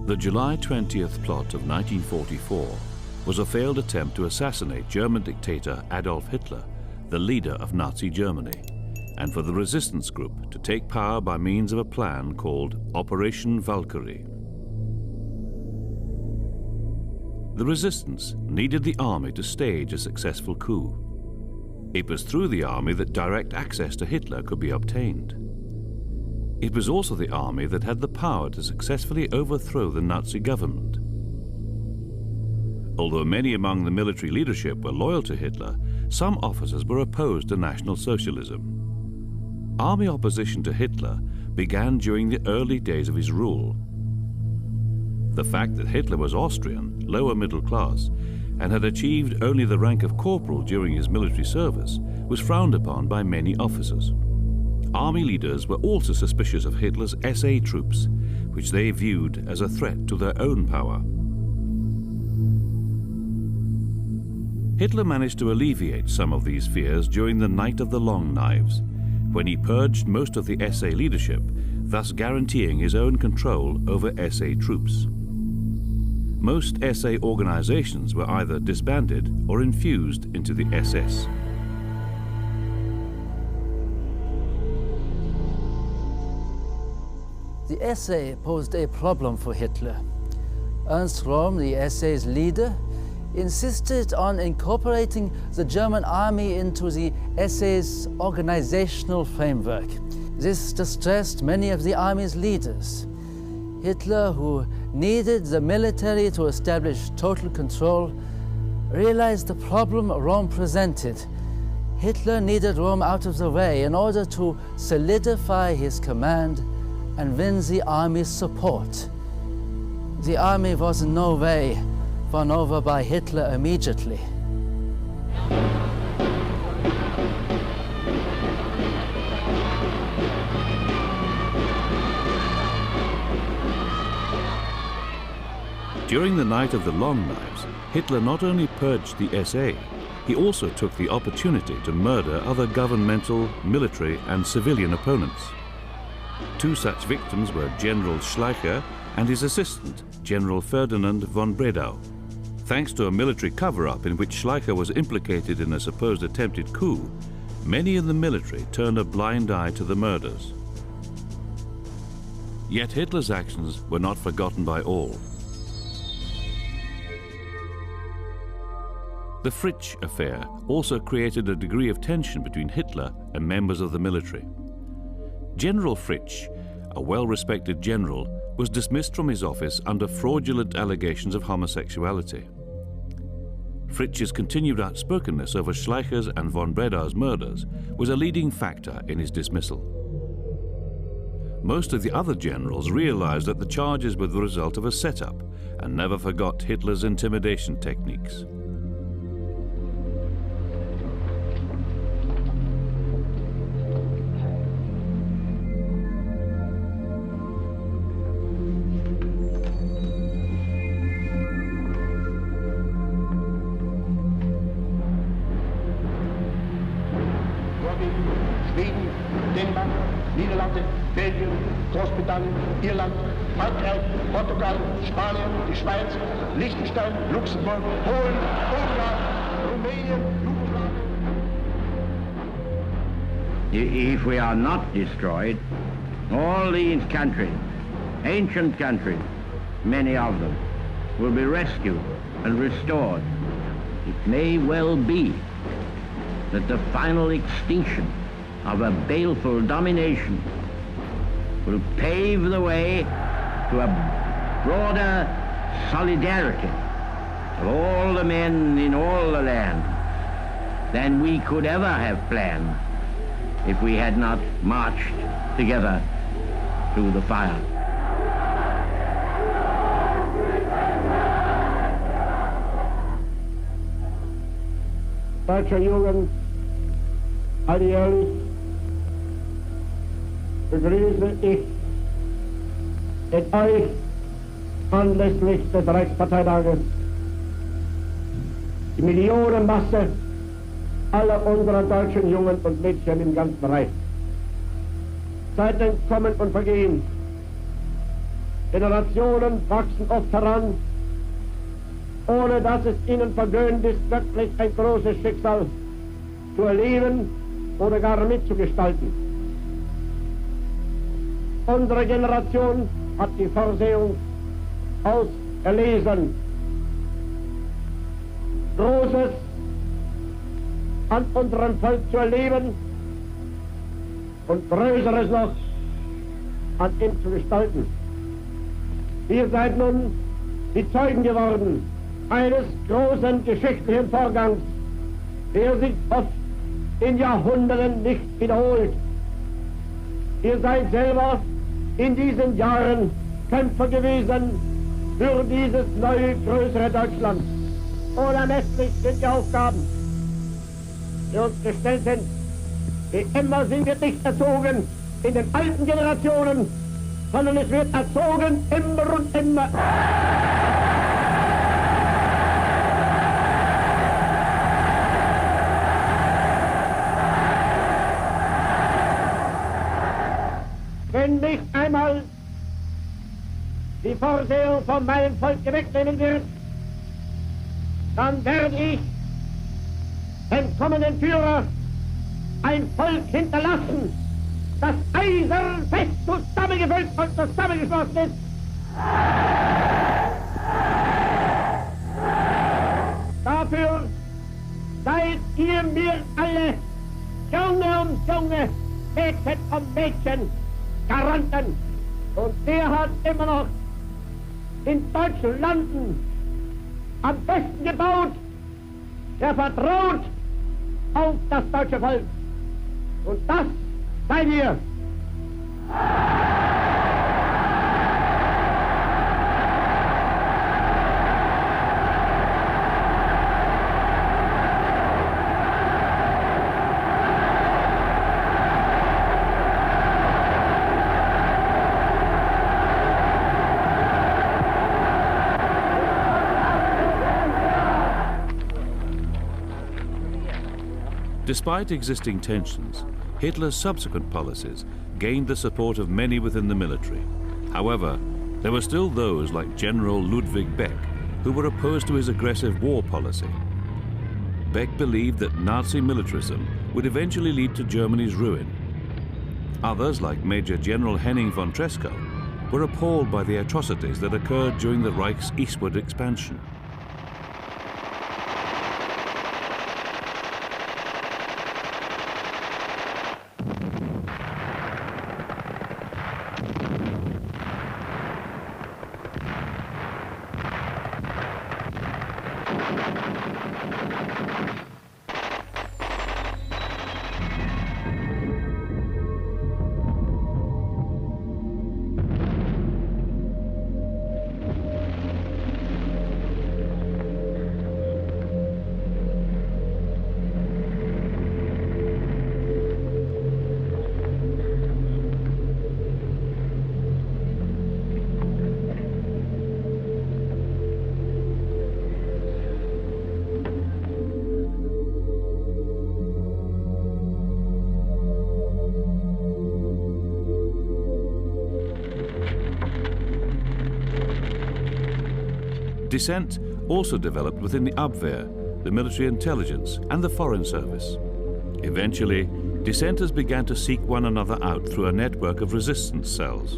The July 20th plot of 1944 was a failed attempt to assassinate German dictator Adolf Hitler, the leader of Nazi Germany, and for the resistance group to take power by means of a plan called Operation Valkyrie. The resistance needed the army to stage a successful coup. It was through the army that direct access to Hitler could be obtained. It was also the army that had the power to successfully overthrow the Nazi government. Although many among the military leadership were loyal to Hitler, some officers were opposed to National Socialism. Army opposition to Hitler began during the early days of his rule. The fact that Hitler was Austrian, lower middle class, and had achieved only the rank of corporal during his military service was frowned upon by many officers. Army leaders were also suspicious of Hitler's SA troops, which they viewed as a threat to their own power. Hitler managed to alleviate some of these fears during the Night of the Long Knives, when he purged most of the SA leadership, thus guaranteeing his own control over SA troops. Most SA organizations were either disbanded or infused into the SS. The SA posed a problem for Hitler. Ernst Röhm, the SA's leader, insisted on incorporating the German army into the SA's organizational framework. This distressed many of the army's leaders. Hitler, who needed the military to establish total control, realized the problem Röhm presented. Hitler needed Röhm out of the way in order to solidify his command and win the army's support. The army was in no way won over by Hitler immediately. During the Night of the Long Knives, Hitler not only purged the SA, he also took the opportunity to murder other governmental, military and civilian opponents. Two such victims were General Schleicher and his assistant, General Ferdinand von Bredow. Thanks to a military cover-up in which Schleicher was implicated in a supposed attempted coup, many in the military turned a blind eye to the murders. Yet Hitler's actions were not forgotten by all. The Fritsch affair also created a degree of tension between Hitler and members of the military. General Fritsch, a well-respected general, was dismissed from his office under fraudulent allegations of homosexuality. Fritsch's continued outspokenness over Schleicher's and von Bredow's murders was a leading factor in his dismissal. Most of the other generals realized that the charges were the result of a setup and never forgot Hitler's intimidation techniques. Schweden, Dänemark, Niederlande, Belgien, Großbritannien, Irland, Frankreich, Portugal, Spanien, die Schweiz, Liechtenstein, Luxemburg, Polen, Ungarn, Rumänien, Jugoslawien. If we are not destroyed, all these countries, ancient countries, many of them, will be rescued and restored. It may well be that the final extinction of a baleful domination will pave the way to a broader solidarity of all the men in all the land than we could ever have planned if we had not marched together through the fire. Deutscher Jugend, alljährlich begrüße ich in euch anlässlich des Reichsparteitages die Millionenmasse aller unserer deutschen Jungen und Mädchen im ganzen Reich. Seit dem Kommen und Vergehen Generationen wachsen oft heran, ohne dass es ihnen vergönnt ist, wirklich ein großes Schicksal zu erleben oder gar mitzugestalten. Unsere Generation hat die Vorsehung auserlesen, Großes an unserem Volk zu erleben und Größeres noch an ihm zu gestalten. Ihr seid nun die Zeugen geworden eines großen geschichtlichen Vorgangs, der sich oft in Jahrhunderten nicht wiederholt. Ihr seid selber in diesen Jahren Kämpfer gewesen für dieses neue, größere Deutschland. Unermesslich sind die Aufgaben, die uns gestellt sind. Wie immer sind wir nicht erzogen in den alten Generationen, sondern es wird erzogen immer und immer. Wenn nicht einmal die Vorsehung von meinem Volk wegnehmen wird, dann werde ich dem kommenden Führer ein Volk hinterlassen, das eisenfest zusammengefüllt und zusammengeschlossen ist. Dafür seid ihr mir alle, Junge und Junge, Mädchen und Mädchen, Garanten. Und der hat immer noch in deutschen Landen am besten gebaut, der vertraut auf das deutsche Volk. Und das seid ihr. Despite existing tensions, Hitler's subsequent policies gained the support of many within the military. However, there were still those like General Ludwig Beck who were opposed to his aggressive war policy. Beck believed that Nazi militarism would eventually lead to Germany's ruin. Others, like Major General Henning von Tresckow, were appalled by the atrocities that occurred during the Reich's eastward expansion. Dissent also developed within the Abwehr, the military intelligence, and the foreign service. Eventually, dissenters began to seek one another out through a network of resistance cells.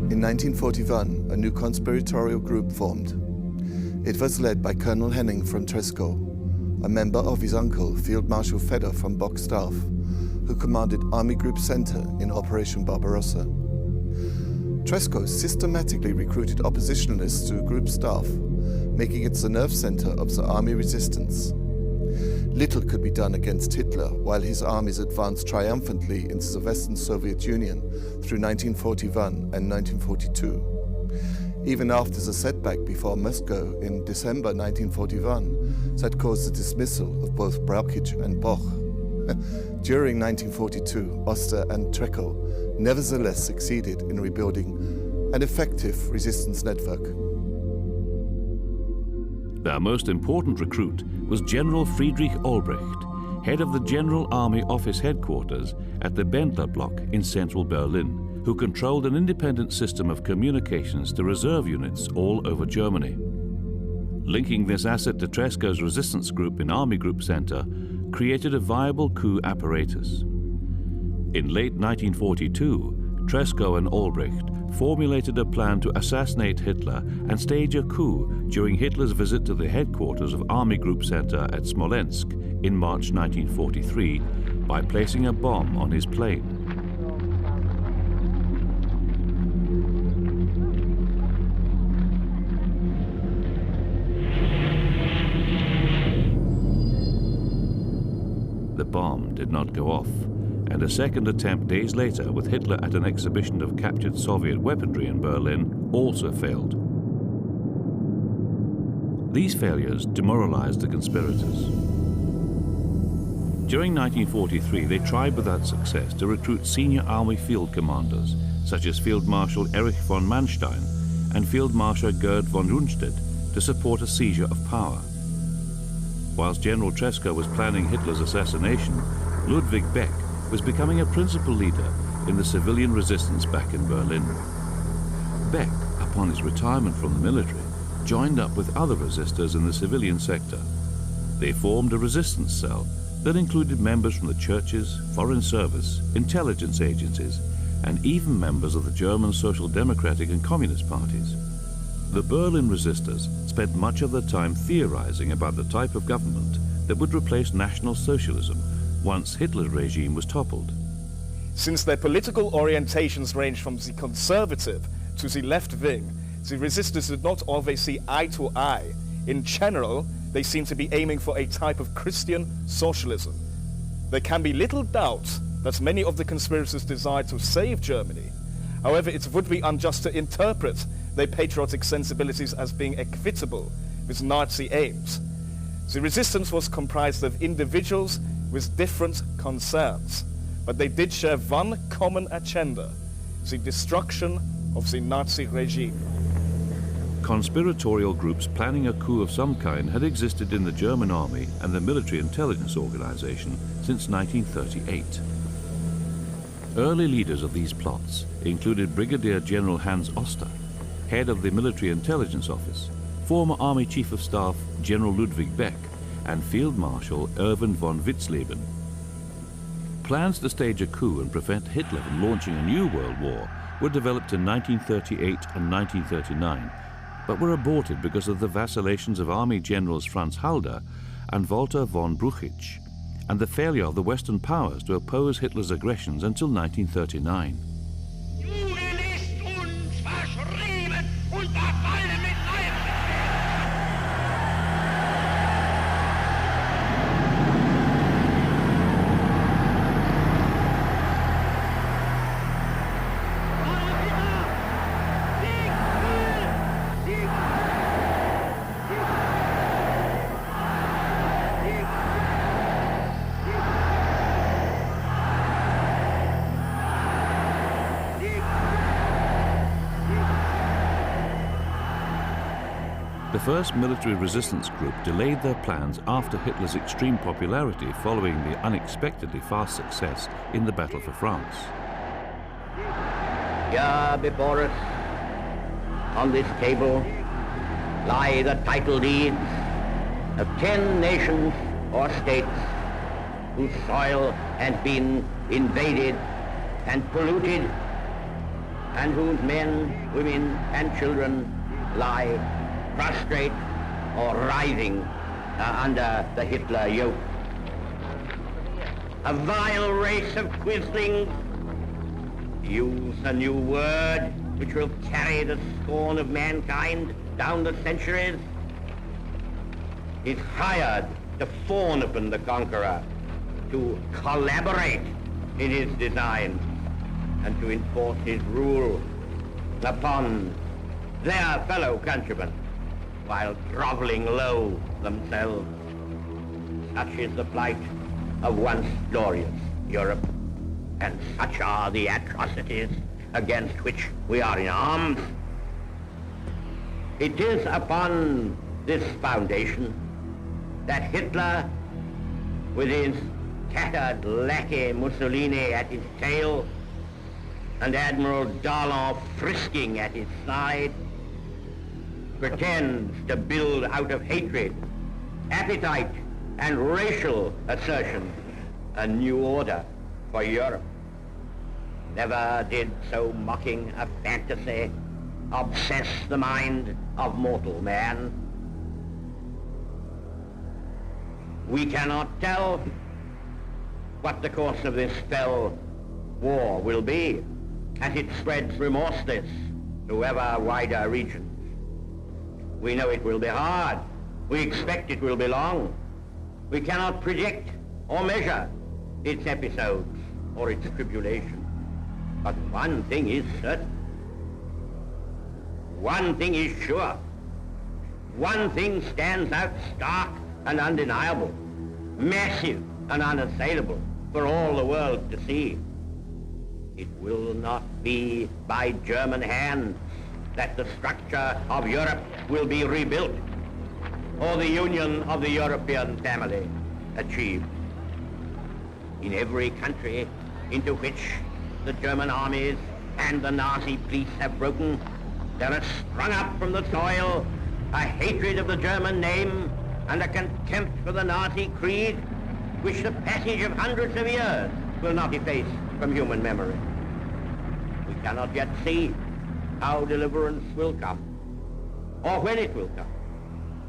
In 1941, a new conspiratorial group formed. It was led by Colonel Henning von Tresckow, a member of his uncle, Field Marshal Fedder from Bock Staff, who commanded Army Group Center in Operation Barbarossa. Tresckow systematically recruited oppositionalists to Group Staff, making it the nerve center of the army resistance. Little could be done against Hitler while his armies advanced triumphantly into the Western Soviet Union through 1941 and 1942. Even after the setback before Moscow in December 1941 that caused the dismissal of both Brauchitsch and Boch. During 1942, Oster and Tresckow nevertheless succeeded in rebuilding an effective resistance network. Their most important recruit was General Friedrich Albrecht, head of the General Army Office headquarters at the Bendler Block in central Berlin, who controlled an independent system of communications to reserve units all over Germany. Linking this asset to Tresco's resistance group in Army Group Center created a viable coup apparatus. In late 1942, Tresco and Albrecht formulated a plan to assassinate Hitler and stage a coup during Hitler's visit to the headquarters of Army Group Center at Smolensk in March 1943 by placing a bomb on his plane. The bomb did not go off, and a second attempt days later with Hitler at an exhibition of captured Soviet weaponry in Berlin also failed. These failures demoralized the conspirators. During 1943, they tried without success to recruit senior army field commanders, such as Field Marshal Erich von Manstein and Field Marshal Gerd von Rundstedt, to support a seizure of power. Whilst General Tresco was planning Hitler's assassination, Ludwig Beck was becoming a principal leader in the civilian resistance back in Berlin. Beck, upon his retirement from the military, joined up with other resistors in the civilian sector. They formed a resistance cell that included members from the churches, foreign service, intelligence agencies, and even members of the German Social Democratic and Communist parties. The Berlin resistors spent much of their time theorizing about the type of government that would replace National Socialism once Hitler's regime was toppled. Since their political orientations range from the conservative to the left wing, the resistors did not always see eye to eye. In general, they seem to be aiming for a type of Christian socialism. There can be little doubt that many of the conspirators desired to save Germany. However, it would be unjust to interpret their patriotic sensibilities as being equitable with Nazi aims. The resistance was comprised of individuals with different concerns, but they did share one common agenda: the destruction of the Nazi regime. Conspiratorial groups planning a coup of some kind had existed in the German army and the military intelligence organization since 1938. Early leaders of these plots included Brigadier General Hans Oster, head of the Military Intelligence Office, former Army Chief of Staff General Ludwig Beck, and Field Marshal Erwin von Witzleben. Plans to stage a coup and prevent Hitler from launching a new world war were developed in 1938 and 1939, but were aborted because of the vacillations of Army Generals Franz Halder and Walter von Bruchitsch, and the failure of the Western powers to oppose Hitler's aggressions until 1939. The first military resistance group delayed their plans after Hitler's extreme popularity following the unexpectedly fast success in the Battle for France. Here before us, on this table, lie the title deeds of 10 nations or states whose soil has been invaded and polluted, and whose men, women, and children lie prostrate or writhing under the Hitler yoke. A vile race of quislings, use a new word which will carry the scorn of mankind down the centuries, is hired to fawn upon the conqueror, to collaborate in his designs, and to enforce his rule upon their fellow countrymen, while groveling low themselves. Such is the plight of once glorious Europe, and such are the atrocities against which we are in arms. It is upon this foundation, that Hitler, with his tattered lackey Mussolini at his tail and Admiral Darlan frisking at his side, pretends to build out of hatred, appetite, and racial assertion a new order for Europe. Never did so mocking a fantasy obsess the mind of mortal man. We cannot tell what the course of this fell war will be as it spreads remorseless to ever wider regions. We know it will be hard. We expect it will be long. We cannot predict or measure its episodes or its tribulation. But one thing is certain. One thing is sure. One thing stands out stark and undeniable, massive and unassailable for all the world to see. It will not be by German hands that the structure of Europe will be rebuilt, or the union of the European family achieved. In every country into which the German armies and the Nazi police have broken, there has sprung up from the soil a hatred of the German name and a contempt for the Nazi creed, which the passage of hundreds of years will not efface from human memory. We cannot yet see how deliverance will come, or when it will come,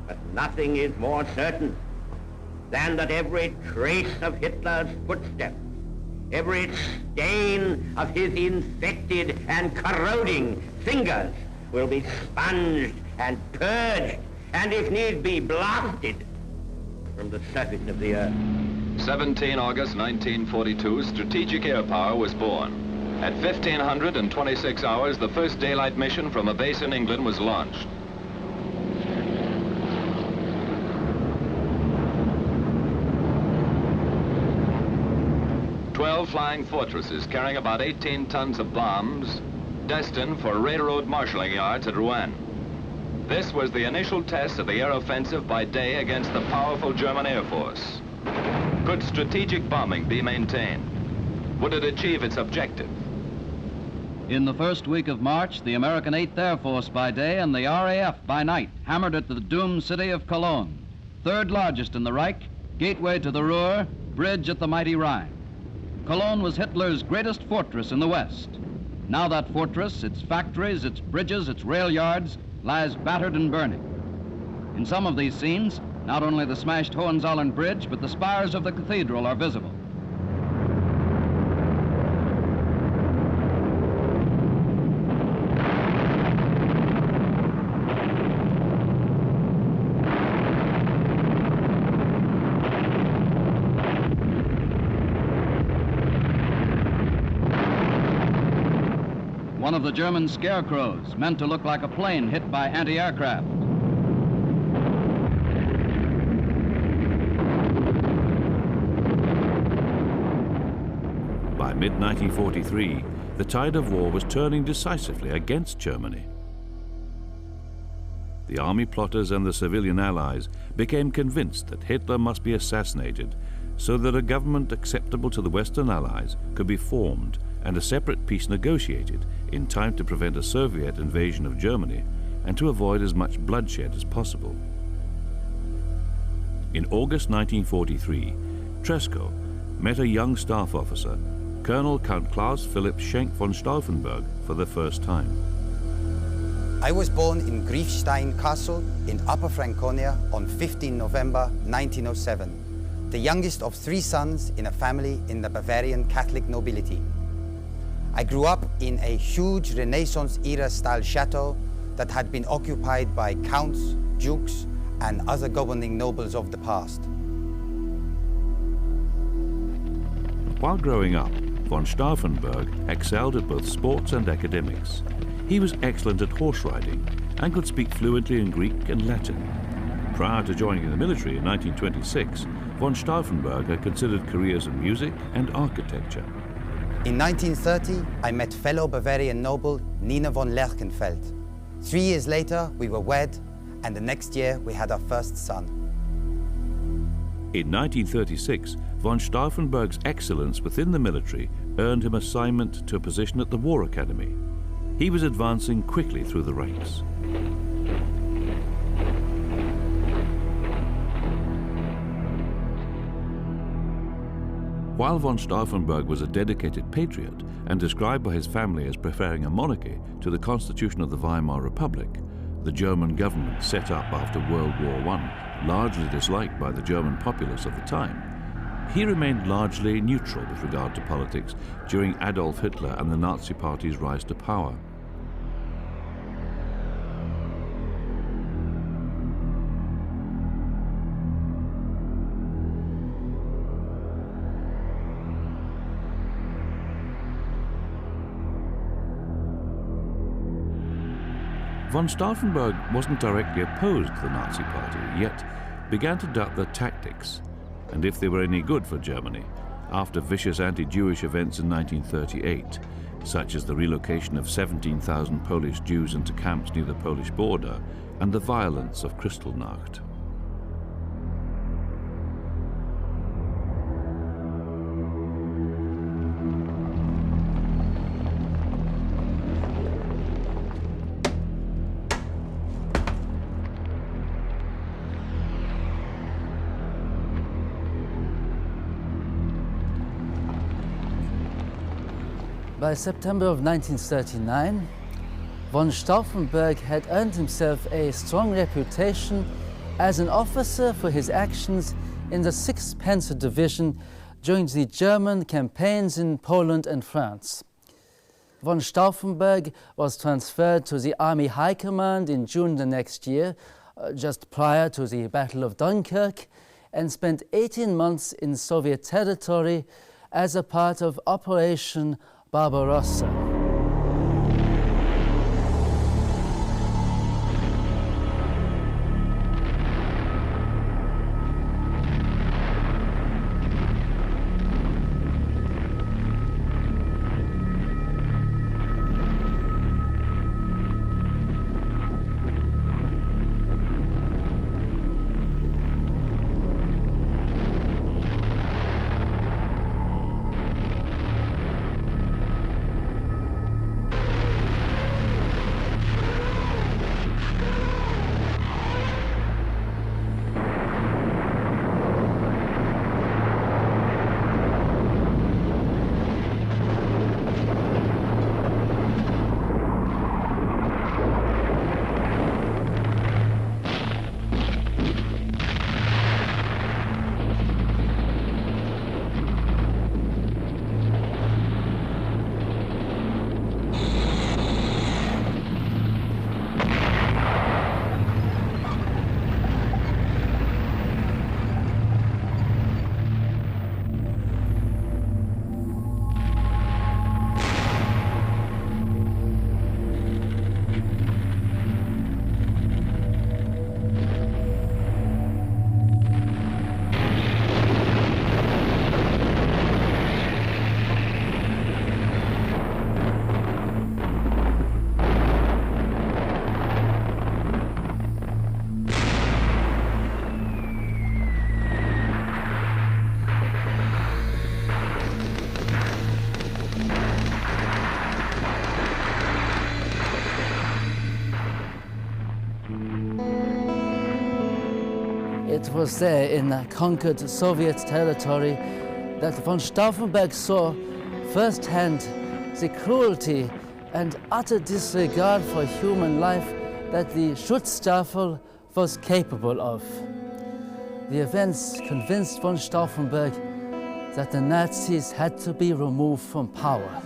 but nothing is more certain than that every trace of Hitler's footsteps, every stain of his infected and corroding fingers will be sponged and purged, and if need be, blasted from the surface of the earth. 17 August 1942, strategic air power was born. At 1526 hours, the first daylight mission from a base in England was launched. Twelve flying fortresses carrying about 18 tons of bombs, destined for railroad marshalling yards at Rouen. This was the initial test of the air offensive by day against the powerful German Air Force. Could strategic bombing be maintained? Would it achieve its objective? In the first week of March, the American 8th Air Force by day and the RAF by night hammered at the doomed city of Cologne, third largest in the Reich, gateway to the Ruhr, bridge at the mighty Rhine. Cologne was Hitler's greatest fortress in the West. Now that fortress, its factories, its bridges, its rail yards, lies battered and burning. In some of these scenes, not only the smashed Hohenzollern Bridge, but the spires of the cathedral are visible. One of the German scarecrows, meant to look like a plane hit by anti-aircraft. By mid-1943, the tide of war was turning decisively against Germany. The army plotters and the civilian allies became convinced that Hitler must be assassinated so that a government acceptable to the Western Allies could be formed and a separate peace negotiated in time to prevent a Soviet invasion of Germany and to avoid as much bloodshed as possible. In August 1943, Tresco met a young staff officer, Colonel Count Claus Philipp Schenk von Stauffenberg, for the first time. I was born in Griefstein Castle in Upper Franconia on 15 November 1907, the youngest of 3 sons in a family in the Bavarian Catholic nobility. I grew up in a huge Renaissance-era style chateau that had been occupied by counts, dukes, and other governing nobles of the past. While growing up, von Stauffenberg excelled at both sports and academics. He was excellent at horse riding and could speak fluently in Greek and Latin. Prior to joining the military in 1926, von Stauffenberg had considered careers in music and architecture. In 1930, I met fellow Bavarian noble Nina von Lerchenfeld. 3 years later, we were wed, and the next year we had our first son. In 1936, von Stauffenberg's excellence within the military earned him assignment to a position at the War Academy. He was advancing quickly through the ranks. While von Stauffenberg was a dedicated patriot and described by his family as preferring a monarchy to the constitution of the Weimar Republic, the German government set up after World War I, largely disliked by the German populace of the time, he remained largely neutral with regard to politics during Adolf Hitler and the Nazi Party's rise to power. Von Stauffenberg wasn't directly opposed to the Nazi Party, yet began to doubt their tactics, and if they were any good for Germany, after vicious anti-Jewish events in 1938, such as the relocation of 17,000 Polish Jews into camps near the Polish border, and the violence of Kristallnacht. By September of 1939, von Stauffenberg had earned himself a strong reputation as an officer for his actions in the 6th Panzer Division during the German campaigns in Poland and France. Von Stauffenberg was transferred to the Army High Command in June the next year, just prior to the Battle of Dunkirk, and spent 18 months in Soviet territory as a part of Operation Barbarossa. It was there in conquered Soviet territory that von Stauffenberg saw firsthand the cruelty and utter disregard for human life that the Schutzstaffel was capable of. The events convinced von Stauffenberg that the Nazis had to be removed from power.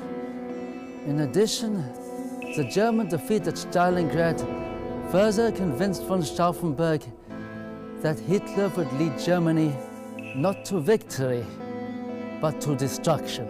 In addition, the German defeat at Stalingrad further convinced von Stauffenberg that Hitler would lead Germany not to victory, but to destruction.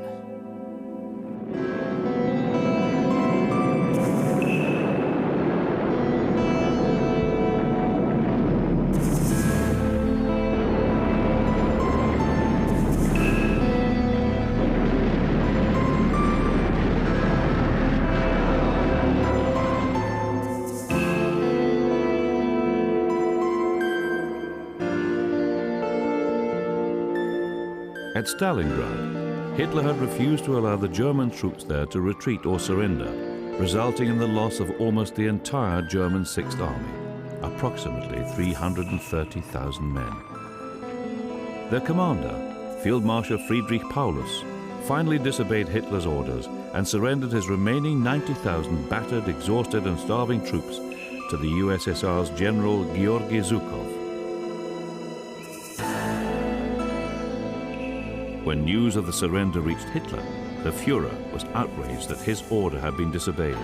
At Stalingrad, Hitler had refused to allow the German troops there to retreat or surrender, resulting in the loss of almost the entire German Sixth Army, approximately 330,000 men. Their commander, Field Marshal Friedrich Paulus, finally disobeyed Hitler's orders and surrendered his remaining 90,000 battered, exhausted and starving troops to the USSR's General Georgy Zhukov. When news of the surrender reached Hitler, the Führer was outraged that his order had been disobeyed.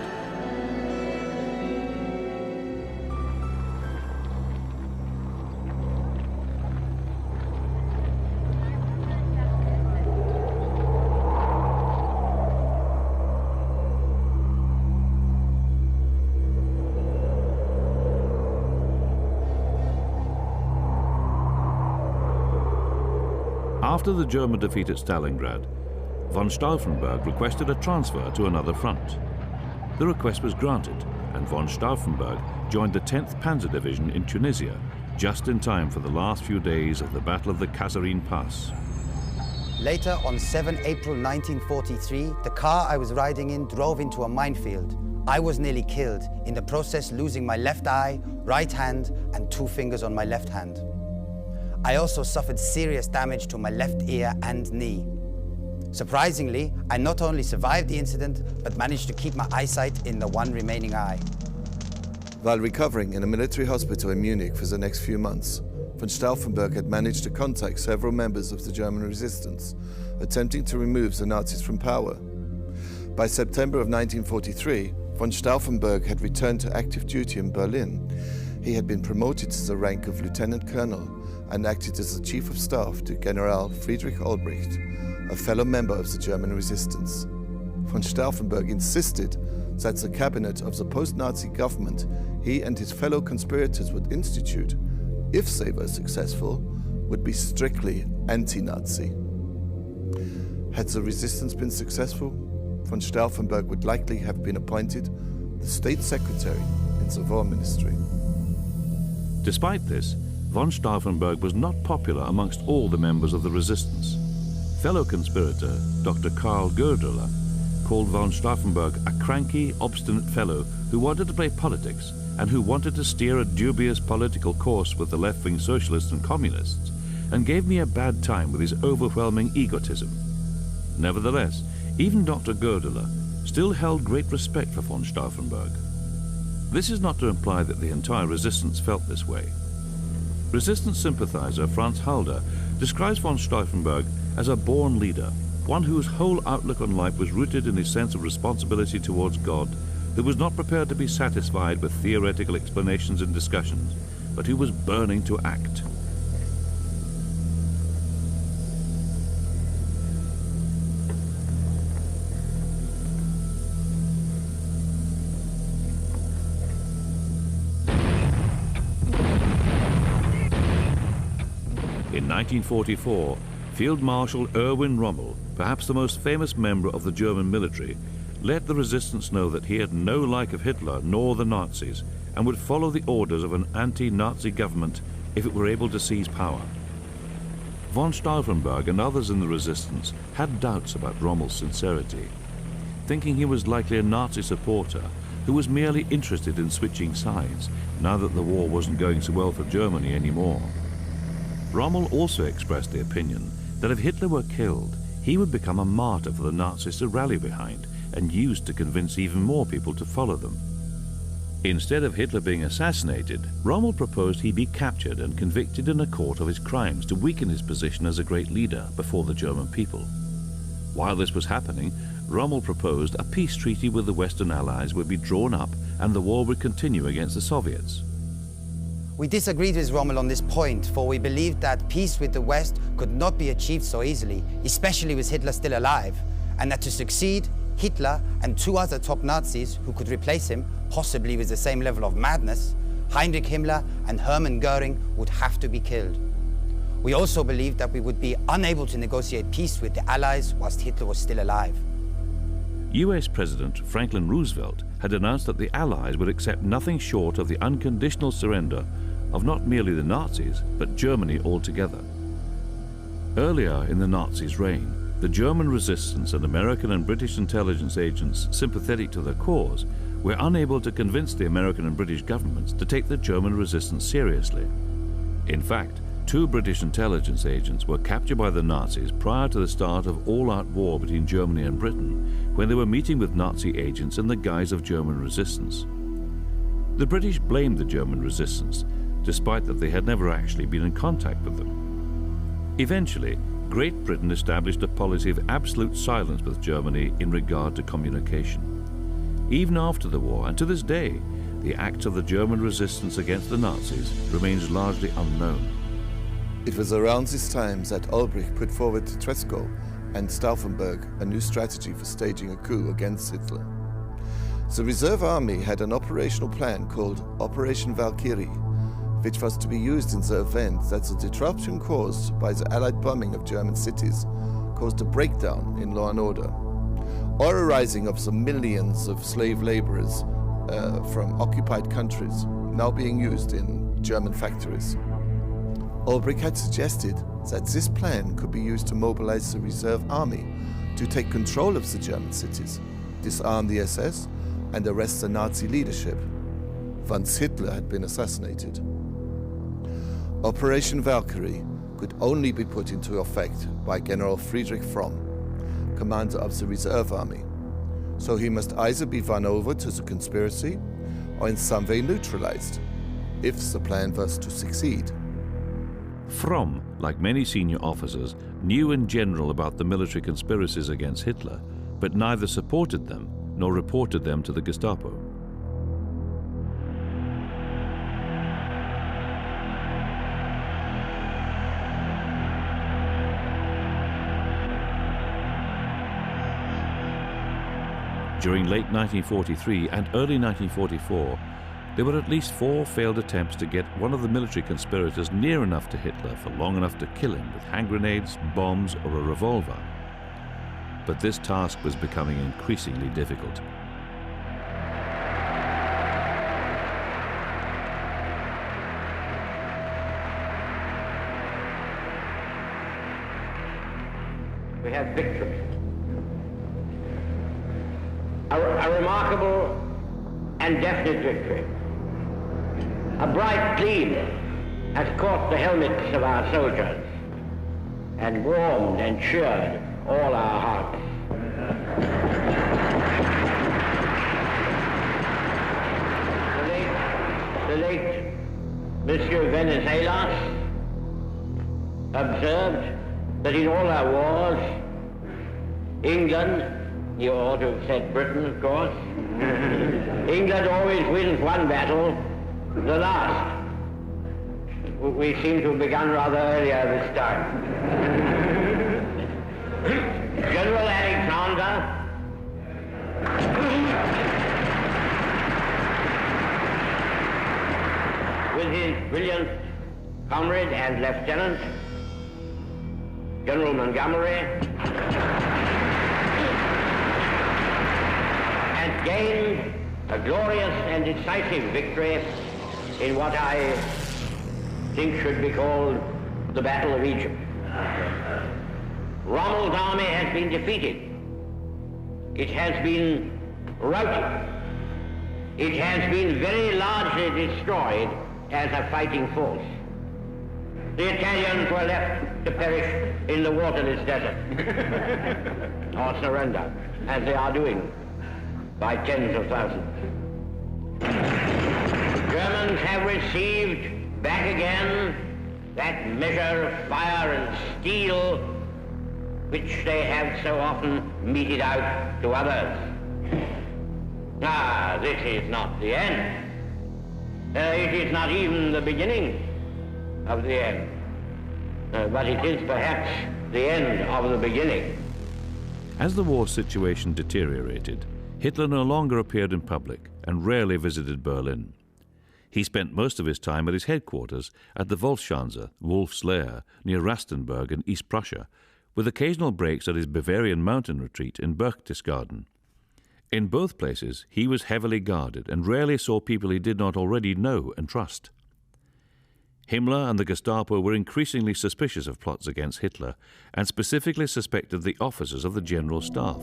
After the German defeat at Stalingrad, von Stauffenberg requested a transfer to another front. The request was granted, and von Stauffenberg joined the 10th Panzer Division in Tunisia, just in time for the last few days of the Battle of the Kasserine Pass. Later, on 7 April 1943, the car I was riding in drove into a minefield. I was nearly killed, in the process losing my left eye, right hand, and 2 fingers on my left hand. I also suffered serious damage to my left ear and knee. Surprisingly, I not only survived the incident, but managed to keep my eyesight in the one remaining eye. While recovering in a military hospital in Munich for the next few months, von Stauffenberg had managed to contact several members of the German resistance, attempting to remove the Nazis from power. By September of 1943, von Stauffenberg had returned to active duty in Berlin. He had been promoted to the rank of lieutenant colonel and acted as the chief of staff to General Friedrich Albrecht, a fellow member of the German resistance. Von Stauffenberg insisted that the cabinet of the post-Nazi government he and his fellow conspirators would institute, if they were successful, would be strictly anti-Nazi. Had the resistance been successful, von Stauffenberg would likely have been appointed the state secretary in the war ministry. Despite this, von Stauffenberg was not popular amongst all the members of the resistance. Fellow conspirator Dr. Karl Goerdeler called von Stauffenberg a cranky, obstinate fellow who wanted to play politics and who wanted to steer a dubious political course with the left-wing socialists and communists, and gave me a bad time with his overwhelming egotism. Nevertheless, even Dr. Goerdeler still held great respect for von Stauffenberg. This is not to imply that the entire resistance felt this way. Resistance sympathizer Franz Halder describes von Stauffenberg as a born leader, one whose whole outlook on life was rooted in his sense of responsibility towards God, who was not prepared to be satisfied with theoretical explanations and discussions, but who was burning to act. In 1944, Field Marshal Erwin Rommel, perhaps the most famous member of the German military, let the resistance know that he had no like of Hitler nor the Nazis and would follow the orders of an anti-Nazi government if it were able to seize power. Von Stauffenberg and others in the resistance had doubts about Rommel's sincerity, thinking he was likely a Nazi supporter who was merely interested in switching sides now that the war wasn't going so well for Germany anymore. Rommel also expressed the opinion that if Hitler were killed, he would become a martyr for the Nazis to rally behind and used to convince even more people to follow them. Instead of Hitler being assassinated, Rommel proposed he be captured and convicted in a court of his crimes to weaken his position as a great leader before the German people. While this was happening, Rommel proposed a peace treaty with the Western Allies would be drawn up and the war would continue against the Soviets. We disagreed with Rommel on this point, for we believed that peace with the West could not be achieved so easily, especially with Hitler still alive, and that to succeed, Hitler and 2 other top Nazis who could replace him, possibly with the same level of madness, Heinrich Himmler and Hermann Göring, would have to be killed. We also believed that we would be unable to negotiate peace with the Allies whilst Hitler was still alive. US President Franklin Roosevelt had announced that the Allies would accept nothing short of the unconditional surrender of not merely the Nazis, but Germany altogether. Earlier in the Nazis' reign, the German resistance and American and British intelligence agents sympathetic to their cause were unable to convince the American and British governments to take the German resistance seriously. In fact, 2 British intelligence agents were captured by the Nazis prior to the start of all-out war between Germany and Britain, when they were meeting with Nazi agents in the guise of German resistance. The British blamed the German resistance, despite that they had never actually been in contact with them. Eventually, Great Britain established a policy of absolute silence with Germany in regard to communication. Even after the war, and to this day, the acts of the German resistance against the Nazis remains largely unknown. It was around this time that Ulbricht put forward to Tresco and Stauffenberg a new strategy for staging a coup against Hitler. The Reserve Army had an operational plan called Operation Valkyrie, which was to be used in the event that the disruption caused by the Allied bombing of German cities caused a breakdown in law and order, or a rising of the millions of slave laborers from occupied countries now being used in German factories. Ulbricht had suggested that this plan could be used to mobilize the Reserve Army to take control of the German cities, disarm the SS, and arrest the Nazi leadership once Hitler had been assassinated. Operation Valkyrie could only be put into effect by General Friedrich Fromm, commander of the Reserve Army, so he must either be won over to the conspiracy or in some way neutralized, if the plan was to succeed. Fromm, like many senior officers, knew in general about the military conspiracies against Hitler, but neither supported them nor reported them to the Gestapo. During late 1943 and early 1944, there were at least 4 failed attempts to get one of the military conspirators near enough to Hitler for long enough to kill him with hand grenades, bombs, or a revolver. But this task was becoming increasingly difficult. We have victory. A remarkable and definite victory. A bright gleam has caught the helmets of our soldiers and warmed and cheered all our hearts. The late Monsieur Venizelos observed that in all our wars, England, you ought to have said Britain, of course, England always wins one battle, the last. We seem to have begun rather earlier this time. General Alexander with his brilliant comrade and lieutenant, General Montgomery, and gained a glorious and decisive victory in what I think should be called the Battle of Egypt. Rommel's army has been defeated. It has been routed. It has been very largely destroyed as a fighting force. The Italians were left to perish in the waterless desert or surrender, as they are doing by tens of thousands. Germans have received back again that measure of fire and steel which they have so often meted out to others. Ah, this is not the end. It is not even the beginning of the end. But it is perhaps the end of the beginning. As the war situation deteriorated, Hitler no longer appeared in public and rarely visited Berlin. He spent most of his time at his headquarters at the Wolfschanze, Wolf's Lair, near Rastenburg in East Prussia, with occasional breaks at his Bavarian mountain retreat in Berchtesgaden. In both places, he was heavily guarded and rarely saw people he did not already know and trust. Himmler and the Gestapo were increasingly suspicious of plots against Hitler and specifically suspected the officers of the General Staff,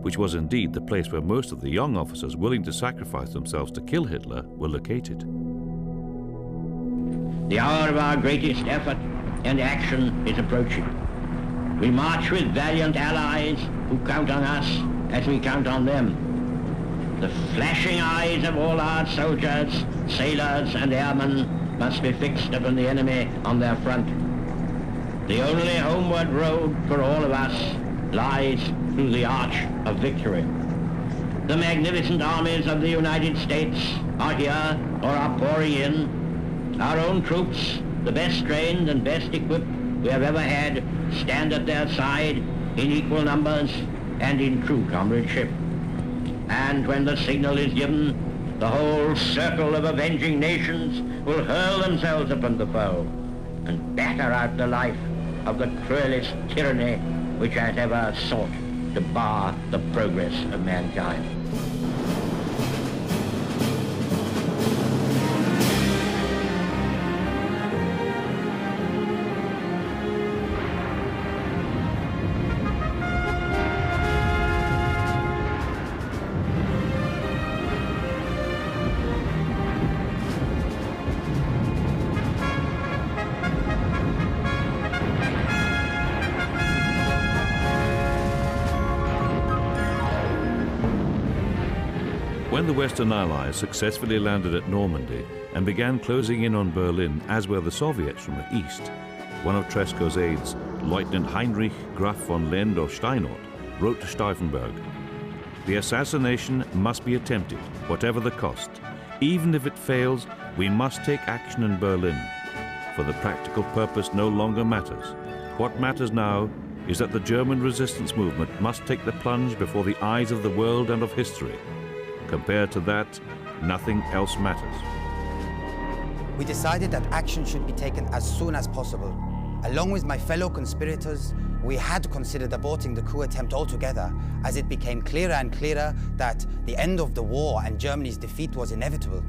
which was indeed the place where most of the young officers willing to sacrifice themselves to kill Hitler were located. The hour of our greatest effort and action is approaching. We march with valiant allies who count on us as we count on them. The flashing eyes of all our soldiers, sailors and airmen must be fixed upon the enemy on their front. The only homeward road for all of us lies through the arch of victory. The magnificent armies of the United States are here or are pouring in. Our own troops, the best trained and best equipped we have ever had, stand at their side in equal numbers and in true comradeship. And when the signal is given, the whole circle of avenging nations will hurl themselves upon the foe and batter out the life of the cruelest tyranny which has ever sought to bar the progress of mankind. When the Western Allies successfully landed at Normandy and began closing in on Berlin, as were the Soviets from the east, one of Tresco's aides, Lieutenant Heinrich Graf von Lendorf-Steinort, wrote to Stauffenberg, "The assassination must be attempted, whatever the cost. Even if it fails, we must take action in Berlin, for the practical purpose no longer matters. What matters now is that the German resistance movement must take the plunge before the eyes of the world and of history. Compared to that, nothing else matters." We decided that action should be taken as soon as possible. Along with my fellow conspirators, we had considered aborting the coup attempt altogether, as it became clearer and clearer that the end of the war and Germany's defeat was inevitable.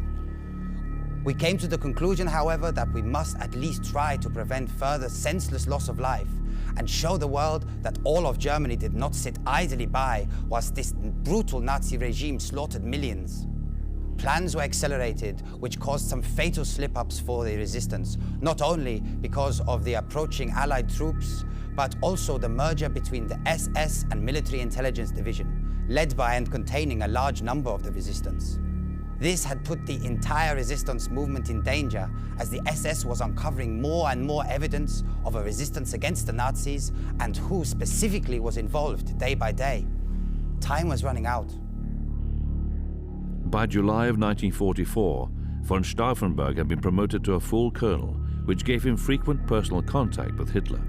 We came to the conclusion, however, that we must at least try to prevent further senseless loss of life and show the world that all of Germany did not sit idly by whilst this brutal Nazi regime slaughtered millions. Plans were accelerated, which caused some fatal slip-ups for the resistance, not only because of the approaching Allied troops, but also the merger between the SS and Military Intelligence Division, led by and containing a large number of the resistance. This had put the entire resistance movement in danger, as the SS was uncovering more and more evidence of a resistance against the Nazis and who specifically was involved day by day. Time was running out. By July of 1944, von Stauffenberg had been promoted to a full colonel, which gave him frequent personal contact with Hitler.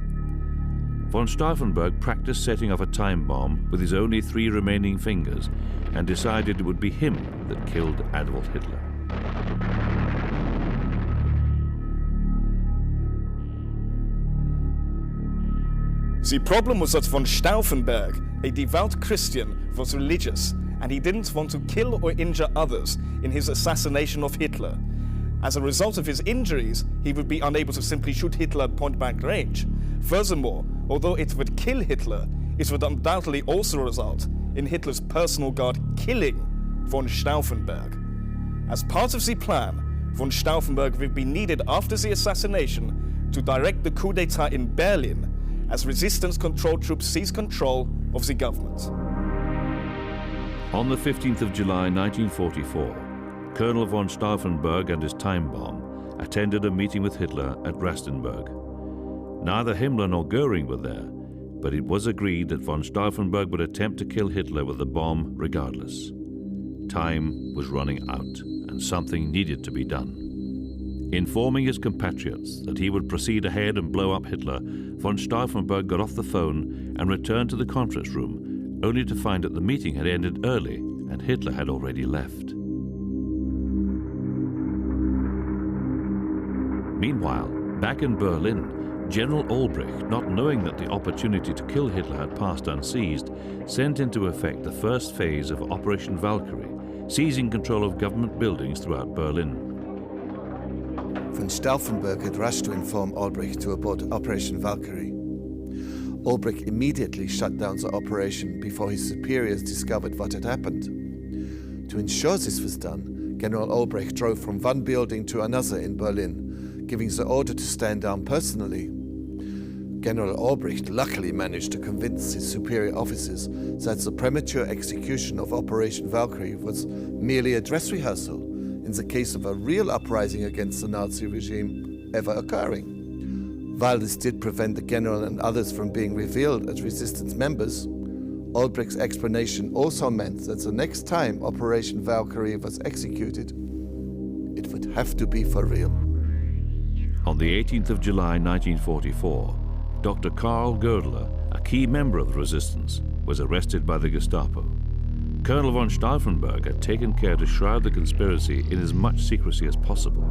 Von Stauffenberg practiced setting off a time bomb with his only 3 remaining fingers and decided it would be him that killed Adolf Hitler. The problem was that von Stauffenberg, a devout Christian, was religious, and he didn't want to kill or injure others in his assassination of Hitler. As a result of his injuries, he would be unable to simply shoot Hitler at point-blank range. Furthermore, although it would kill Hitler, it would undoubtedly also result in Hitler's personal guard killing von Stauffenberg. As part of the plan, von Stauffenberg would be needed after the assassination to direct the coup d'etat in Berlin as resistance control troops seized control of the government. On the 15th of July 1944, Colonel von Stauffenberg and his time bomb attended a meeting with Hitler at Rastenburg. Neither Himmler nor Göring were there, but it was agreed that von Stauffenberg would attempt to kill Hitler with the bomb regardless. Time was running out, and something needed to be done. Informing his compatriots that he would proceed ahead and blow up Hitler, von Stauffenberg got off the phone and returned to the conference room, only to find that the meeting had ended early and Hitler had already left. Meanwhile, back in Berlin, General Albrecht, not knowing that the opportunity to kill Hitler had passed unseized, sent into effect the first phase of Operation Valkyrie, seizing control of government buildings throughout Berlin. Von Stauffenberg had rushed to inform Albrecht to abort Operation Valkyrie. Albrecht immediately shut down the operation before his superiors discovered what had happened. To ensure this was done, General Albrecht drove from one building to another in Berlin, giving the order to stand down personally. General Albrecht luckily managed to convince his superior officers that the premature execution of Operation Valkyrie was merely a dress rehearsal in the case of a real uprising against the Nazi regime ever occurring. While this did prevent the general and others from being revealed as resistance members, Albrecht's explanation also meant that the next time Operation Valkyrie was executed, it would have to be for real. On the 18th of July 1944, Dr. Karl Gödler, a key member of the resistance, was arrested by the Gestapo. Colonel von Stauffenberg had taken care to shroud the conspiracy in as much secrecy as possible.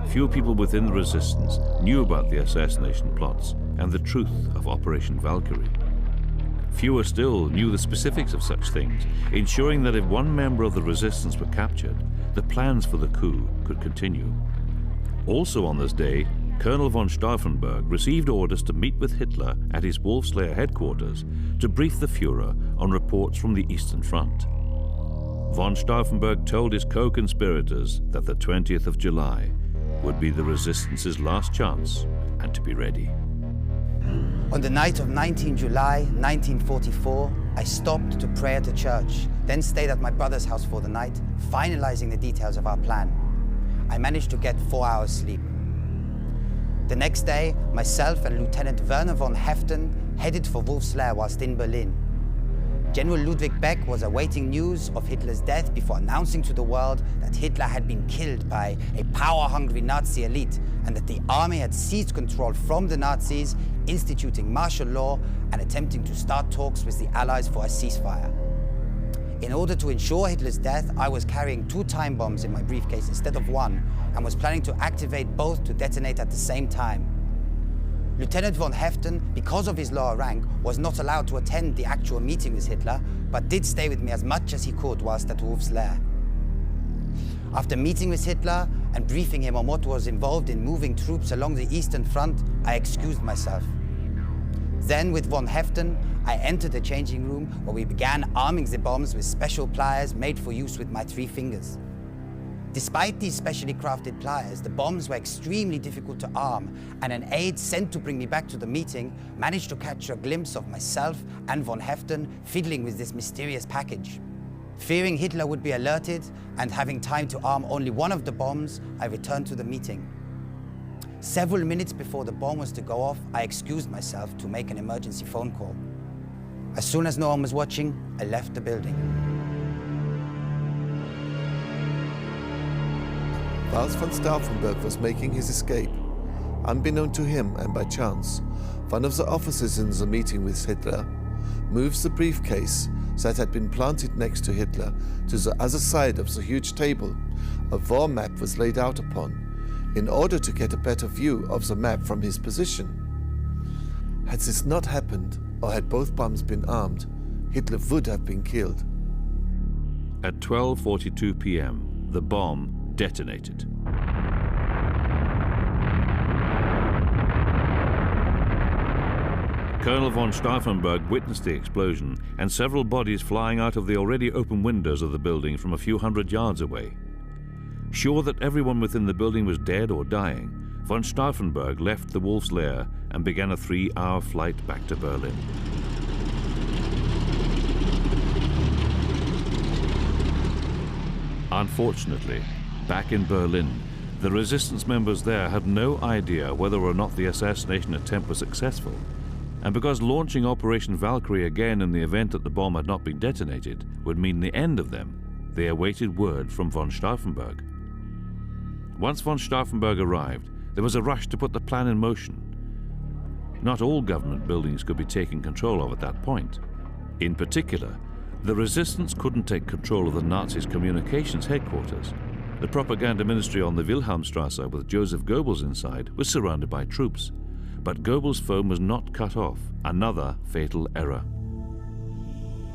Few people within the resistance knew about the assassination plots and the truth of Operation Valkyrie. Fewer still knew the specifics of such things, ensuring that if one member of the resistance were captured, the plans for the coup could continue. Also on this day, Colonel von Stauffenberg received orders to meet with Hitler at his Wolfslayer headquarters to brief the Führer on reports from the Eastern Front. Von Stauffenberg told his co-conspirators that the 20th of July would be the resistance's last chance and to be ready. On the night of 19 July 1944, I stopped to pray at a church, then stayed at my brother's house for the night, finalizing the details of our plan. I managed to get 4 hours sleep. The next day, myself and Lieutenant Werner von Heften headed for Wolfslayer whilst in Berlin. General Ludwig Beck was awaiting news of Hitler's death before announcing to the world that Hitler had been killed by a power-hungry Nazi elite and that the army had seized control from the Nazis, instituting martial law and attempting to start talks with the Allies for a ceasefire. In order to ensure Hitler's death, I was carrying 2 time bombs in my briefcase instead of 1 and was planning to activate both to detonate at the same time. Lieutenant von Heften, because of his lower rank, was not allowed to attend the actual meeting with Hitler, but did stay with me as much as he could whilst at Wolf's Lair. After meeting with Hitler and briefing him on what was involved in moving troops along the Eastern Front, I excused myself. Then, with von Heften, I entered the changing room where we began arming the bombs with special pliers made for use with my 3 fingers. Despite these specially crafted pliers, the bombs were extremely difficult to arm, and an aide sent to bring me back to the meeting managed to catch a glimpse of myself and von Heften fiddling with this mysterious package. Fearing Hitler would be alerted and having time to arm only one of the bombs, I returned to the meeting. Several minutes before the bomb was to go off, I excused myself to make an emergency phone call. As soon as no one was watching, I left the building. Whilst von Stauffenberg was making his escape, unbeknown to him and by chance, one of the officers in the meeting with Hitler moves the briefcase that had been planted next to Hitler to the other side of the huge table a war map was laid out upon, in order to get a better view of the map from his position. Had this not happened, or had both bombs been armed, Hitler would have been killed. At 12:42 p.m., the bomb detonated. Colonel von Stauffenberg witnessed the explosion and several bodies flying out of the already open windows of the building from a few hundred yards away. Sure that everyone within the building was dead or dying, von Stauffenberg left the Wolf's Lair and began a 3-hour flight back to Berlin. Unfortunately, back in Berlin, the resistance members there had no idea whether or not the assassination attempt was successful. And because launching Operation Valkyrie again in the event that the bomb had not been detonated would mean the end of them, they awaited word from von Stauffenberg. Once von Stauffenberg arrived, there was a rush to put the plan in motion. Not all government buildings could be taken control of at that point. In particular, the resistance couldn't take control of the Nazis' communications headquarters. The propaganda ministry on the Wilhelmstrasse with Joseph Goebbels inside was surrounded by troops. But Goebbels' phone was not cut off, another fatal error.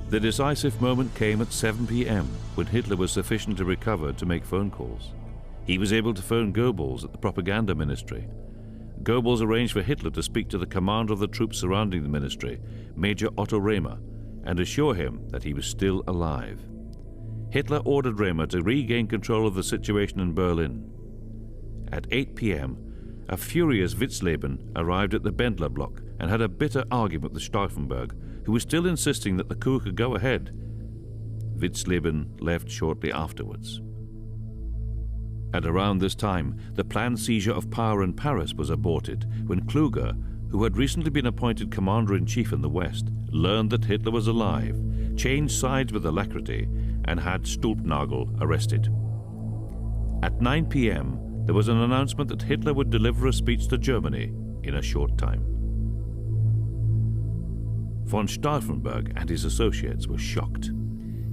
The decisive moment came at 7 p.m. when Hitler was sufficiently recovered to make phone calls. He was able to phone Goebbels at the propaganda ministry. Goebbels arranged for Hitler to speak to the commander of the troops surrounding the ministry, Major Otto Rehmer, and assure him that he was still alive. Hitler ordered Rehmer to regain control of the situation in Berlin. At 8 p.m., a furious Witzleben arrived at the Bendler block and had a bitter argument with Stauffenberg, who was still insisting that the coup could go ahead. Witzleben left shortly afterwards. At around this time, the planned seizure of power in Paris was aborted when Kluge, who had recently been appointed commander-in-chief in the West, learned that Hitler was alive, changed sides with alacrity, and had Stulpnagel arrested. At 9 p.m., there was an announcement that Hitler would deliver a speech to Germany in a short time. Von Stauffenberg and his associates were shocked.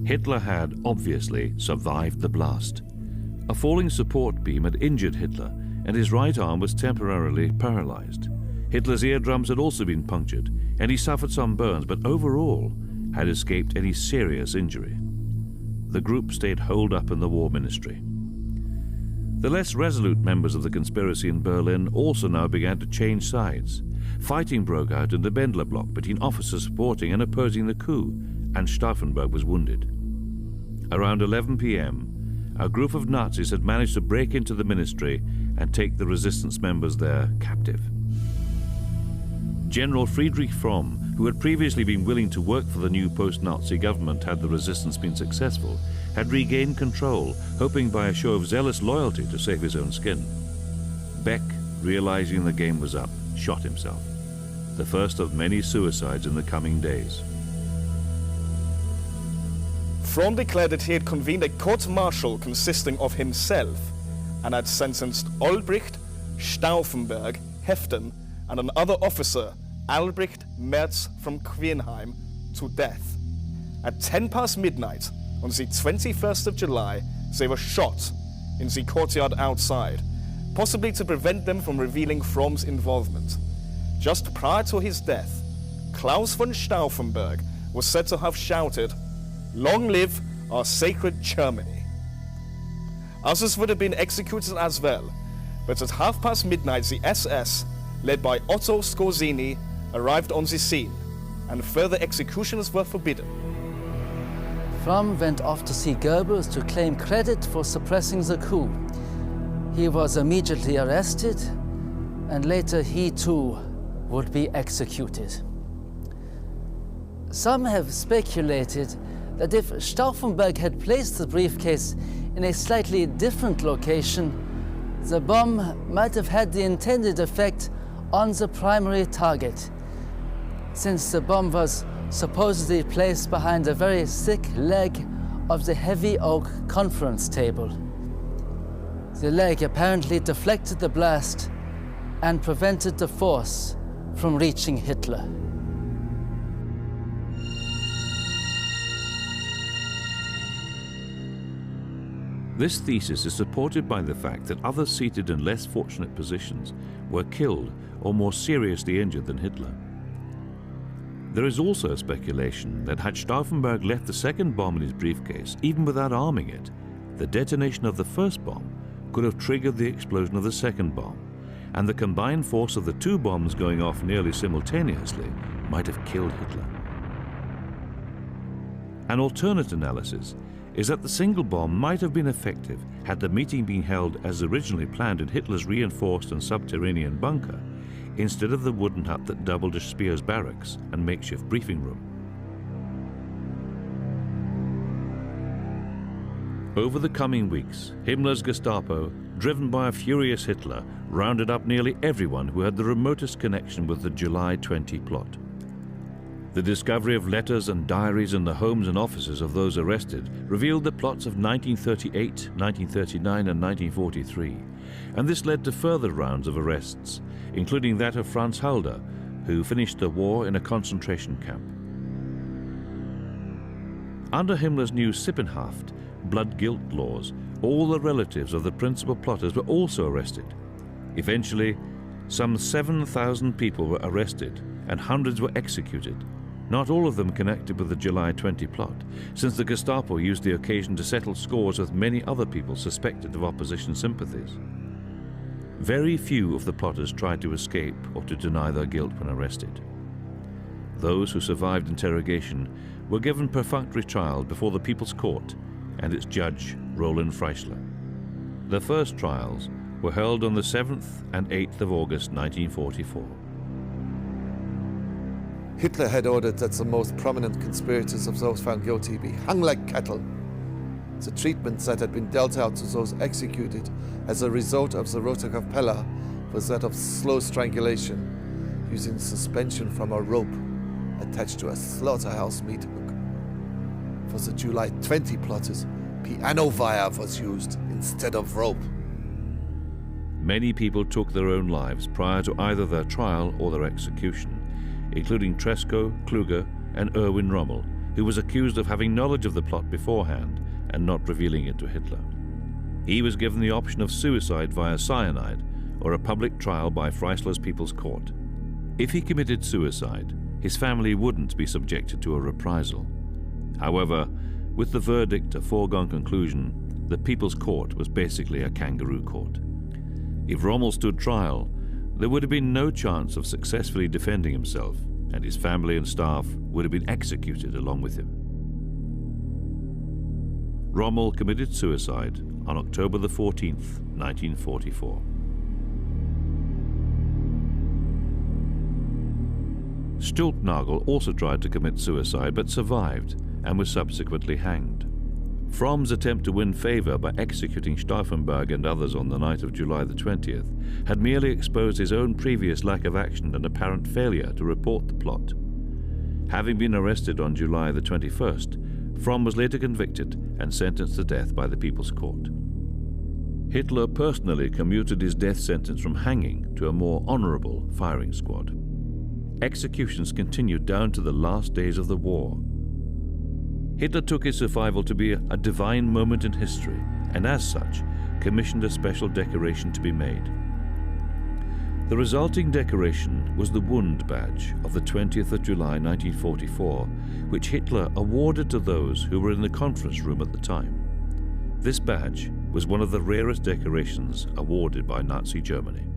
Hitler had obviously survived the blast. A falling support beam had injured Hitler, and his right arm was temporarily paralyzed. Hitler's eardrums had also been punctured, and he suffered some burns, but overall had escaped any serious injury. The group stayed holed up in the War Ministry. The less resolute members of the conspiracy in Berlin also now began to change sides. Fighting broke out in the Bendler block between officers supporting and opposing the coup, and Stauffenberg was wounded. Around 11 p.m., a group of Nazis had managed to break into the ministry and take the resistance members there captive. General Friedrich Fromm, who had previously been willing to work for the new post-Nazi government had the resistance been successful, had regained control, hoping by a show of zealous loyalty to save his own skin. Beck, realizing the game was up, shot himself, the first of many suicides in the coming days. Fromm declared that he had convened a court-martial consisting of himself and had sentenced Albrecht, Stauffenberg, Heften, and another officer, Albrecht Merz from Quenheim, to death. At 10 past midnight on the 21st of July, they were shot in the courtyard outside, possibly to prevent them from revealing Fromm's involvement. Just prior to his death, Claus von Stauffenberg was said to have shouted, "Long live our sacred Germany." Others would have been executed as well, but at midnight the SS, led by Otto Skorzeny, arrived on the scene, and further executions were forbidden. Fromm went off to see Goebbels to claim credit for suppressing the coup. He was immediately arrested, and later he too would be executed. Some have speculated that if Stauffenberg had placed the briefcase in a slightly different location, the bomb might have had the intended effect on the primary target, since the bomb was supposedly placed behind a very thick leg of the heavy oak conference table. The leg apparently deflected the blast and prevented the force from reaching Hitler. This thesis is supported by the fact that others seated in less fortunate positions were killed or more seriously injured than Hitler. There is also speculation that had Stauffenberg left the second bomb in his briefcase, even without arming it, the detonation of the first bomb could have triggered the explosion of the second bomb, and the combined force of the two bombs going off nearly simultaneously might have killed Hitler. An alternate analysis is that the single bomb might have been effective had the meeting been held as originally planned in Hitler's reinforced and subterranean bunker, instead of the wooden hut that doubled as Speer's barracks and makeshift briefing room. Over the coming weeks, Himmler's Gestapo, driven by a furious Hitler, rounded up nearly everyone who had the remotest connection with the July 20 plot. The discovery of letters and diaries in the homes and offices of those arrested revealed the plots of 1938, 1939 and 1943, and this led to further rounds of arrests, including that of Franz Halder, who finished the war in a concentration camp. Under Himmler's new Sippenhaft, blood guilt laws, all the relatives of the principal plotters were also arrested. Eventually, some 7,000 people were arrested and hundreds were executed. not all of them connected with the July 20 plot, since the Gestapo used the occasion to settle scores with many other people suspected of opposition sympathies. Very few of the plotters tried to escape or to deny their guilt when arrested. Those who survived interrogation were given perfunctory trial before the People's Court and its judge, Roland Freisler. The first trials were held on the 7th and 8th of August 1944. Hitler had ordered that the most prominent conspirators of those found guilty be hung like cattle. The treatment that had been dealt out to those executed as a result of the Rote-Kapelle was that of slow strangulation, using suspension from a rope attached to a slaughterhouse meat hook. For the July 20 plotters, piano wire was used instead of rope. Many people took their own lives prior to either their trial or their execution, including Tresco, Kluge, and Erwin Rommel, who was accused of having knowledge of the plot beforehand and not revealing it to Hitler. He was given the option of suicide via cyanide or a public trial by Freisler's People's Court. If he committed suicide, his family wouldn't be subjected to a reprisal. However, with the verdict a foregone conclusion, the People's Court was basically a kangaroo court. If Rommel stood trial, there would have been no chance of successfully defending himself, and his family and staff would have been executed along with him. Rommel committed suicide on October the 14th, 1944. Stulpnagel also tried to commit suicide but survived and was subsequently hanged. Fromm's attempt to win favor by executing Stauffenberg and others on the night of July the 20th had merely exposed his own previous lack of action and apparent failure to report the plot. Having been arrested on July the 21st, Fromm was later convicted and sentenced to death by the People's Court. Hitler personally commuted his death sentence from hanging to a more honorable firing squad. Executions continued down to the last days of the war. Hitler took his survival to be a divine moment in history, and as such, commissioned a special decoration to be made. The resulting decoration was the Wound Badge of the 20th of July 1944, which Hitler awarded to those who were in the conference room at the time. This badge was one of the rarest decorations awarded by Nazi Germany.